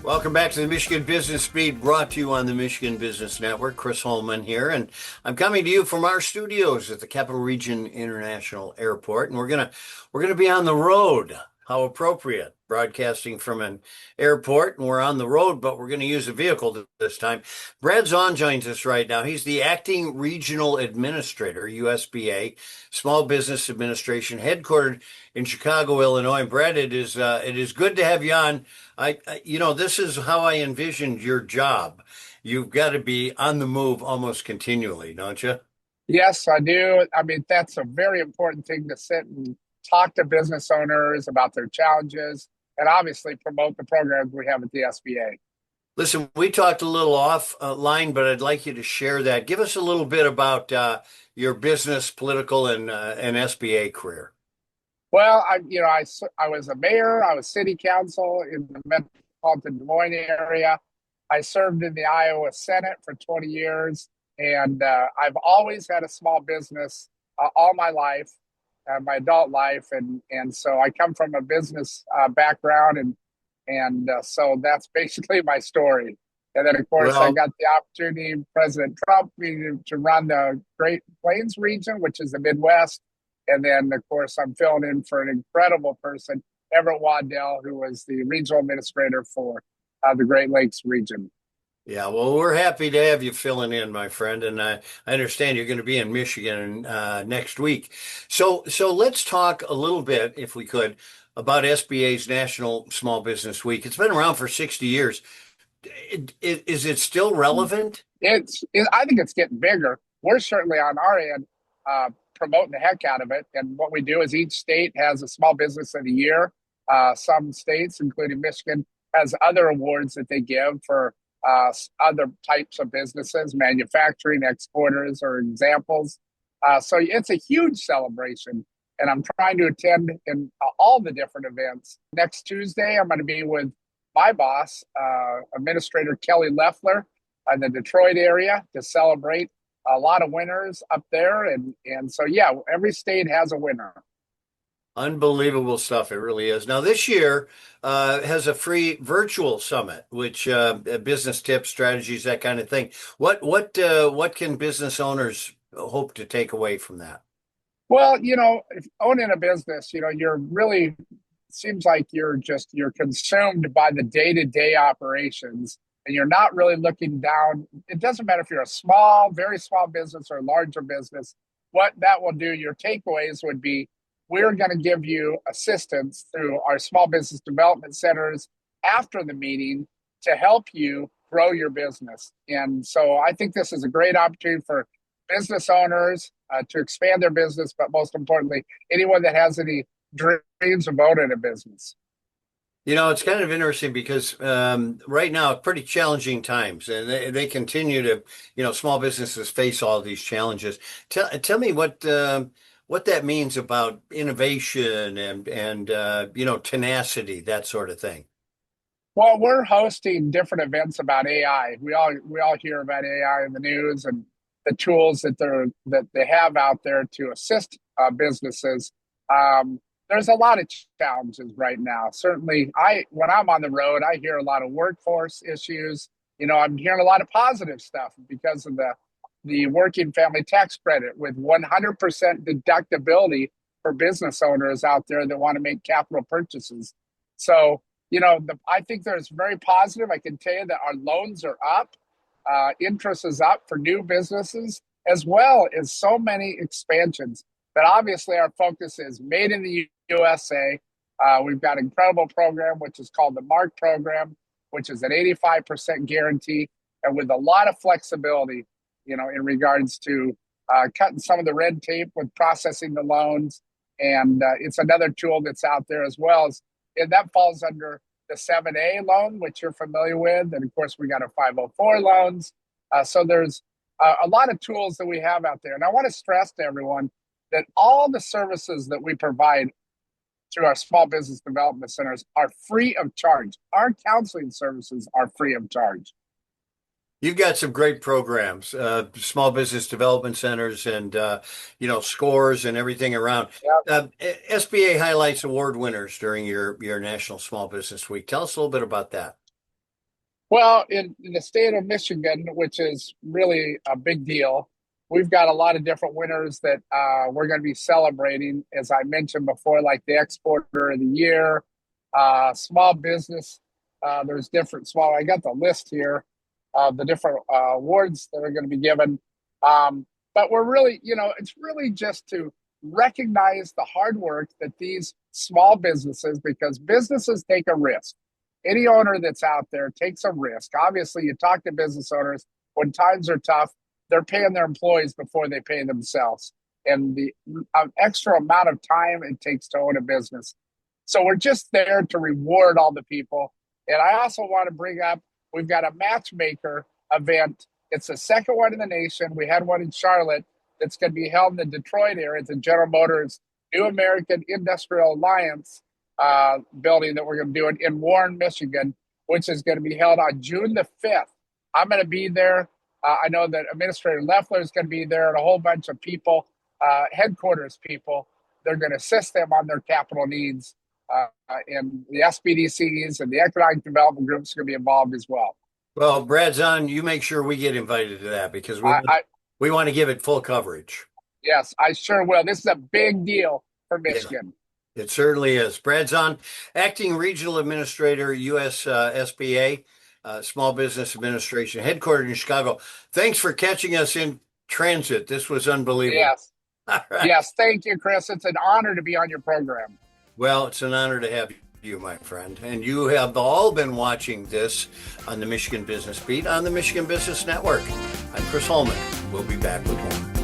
Welcome back to the Michigan Business Beat, brought to you on the Michigan Business Network. Chris Holman here, and I'm coming to you from our studios at the Capital Region International Airport, and we're gonna be on the road. How appropriate, broadcasting from an airport, and we're on the road, but we're going to use a vehicle this time. Brad Zaun joins us right now. He's the acting regional administrator, USBA, Small Business Administration, headquartered in Chicago, Illinois. And Brad, it is good to have you on. This is how I envisioned your job. You've got to be on the move almost continually, don't you? Yes, I do. I mean, that's a very important thing to sit and talk to business owners about their challenges and obviously promote the programs we have at the SBA. Listen, we talked a little offline, but I'd like you to share that. Give us a little bit about your business, political, and SBA career. Well, I was a mayor, I was city council in the metropolitan Des Moines area. I served in the Iowa Senate for 20 years, and I've always had a small business all my life, my adult life, and so I come from a business background, and so that's basically my story. And then, of course, I Well, got the opportunity, President Trump, to run the Great Plains region, which is the Midwest. And then, of course, I'm filling in for an incredible person, Everett Waddell, who was the regional administrator for the Great Lakes region. yeah, well, we're happy to have you filling in, my friend, and I understand you're going to be in Michigan next week. So let's talk a little bit, if we could, about SBA's National Small Business Week. It's been around for 60 years. Is it still relevant? I think it's getting bigger. We're certainly on our end promoting the heck out of it. And what we do is each state has a small business of the year. Some states, including Michigan, has other awards that they give for other types of businesses, manufacturing, exporters, or examples. So it's a huge celebration. And I'm trying to attend in all the different events. Next Tuesday, I'm going to be with my boss, Administrator Kelly Loeffler, in the Detroit area to celebrate a lot of winners up there. And so, yeah, every state has a winner. Unbelievable stuff. It really is. Now, this year has a free virtual summit, which business tips, strategies, that kind of thing. What can business owners hope to take away from that? Well, if owning a business, you're really seems like you're consumed by the day-to-day operations and you're not really looking down. It doesn't matter if you're a small, very small business or a larger business. What that will do, your takeaways would be we're going to give you assistance through our small business development centers after the meeting to help you grow your business. And so I think this is a great opportunity for business owners to expand their business, but most importantly, anyone that has any dreams of owning a business. It's kind of interesting because right now, pretty challenging times, and they continue to, small businesses face all these challenges. Tell me what that means about innovation and tenacity, that sort of thing. Well, we're hosting different events about AI. We all hear about AI in the news and the tools that they have out there to assist businesses. There's a lot of challenges right now. Certainly, when I'm on the road, I hear a lot of workforce issues. I'm hearing a lot of positive stuff because of the working family tax credit with 100% deductibility for business owners out there that want to make capital purchases. So, I think there's very positive. I can tell you that our loans are up, interest is up for new businesses, as well as so many expansions. But obviously, our focus is made in the USA. We've got an incredible program, which is called the MARC program, which is an 85% guarantee and with a lot of flexibility, in regards to cutting some of the red tape with processing the loans. And it's another tool that's out there as well. And that falls under the 7A loan, which you're familiar with. And of course, we got our 504 loans. So there's a lot of tools that we have out there. And I want to stress to everyone that all the services that we provide through our small business development centers are free of charge. Our counseling services are free of charge. You've got some great programs, small business development centers and, scores and everything around. Yeah. SBA highlights award winners during your National Small Business Week. Tell us a little bit about that. Well, in the state of Michigan, which is really a big deal, we've got a lot of different winners that we're going to be celebrating. As I mentioned before, like the Exporter of the Year, small business. There's different small. I got the list here of the different awards that are going to be given. But we're really, it's really just to recognize the hard work that these small businesses, because businesses take a risk. Any owner that's out there takes a risk. Obviously, you talk to business owners when times are tough, they're paying their employees before they pay themselves. And the extra amount of time it takes to own a business. So we're just there to reward all the people. And I also want to bring up, we've got a Matchmaker event. It's the second one in the nation. We had one in Charlotte that's going to be held in the Detroit area. It's a General Motors New American Industrial Alliance building that we're going to do it in Warren, Michigan, which is going to be held on June the 5th. I'm going to be there. I know that Administrator Leffler is going to be there and a whole bunch of people, headquarters people. They're going to assist them on their capital needs. And the SBDCs and the economic development groups are going to be involved as well. Well, Brad Zaun, you make sure we get invited to that because we want to give it full coverage. Yes, I sure will. This is a big deal for Yeah. Michigan. It certainly is. Brad Zaun, Acting Regional Administrator, U.S. SBA, Small Business Administration, headquartered in Chicago. Thanks for catching us in transit. This was unbelievable. Yes. All right. Yes. Thank you, Chris. It's an honor to be on your program. Well, it's an honor to have you, my friend. And you have all been watching this on the Michigan Business Beat on the Michigan Business Network. I'm Chris Holman. We'll be back with more.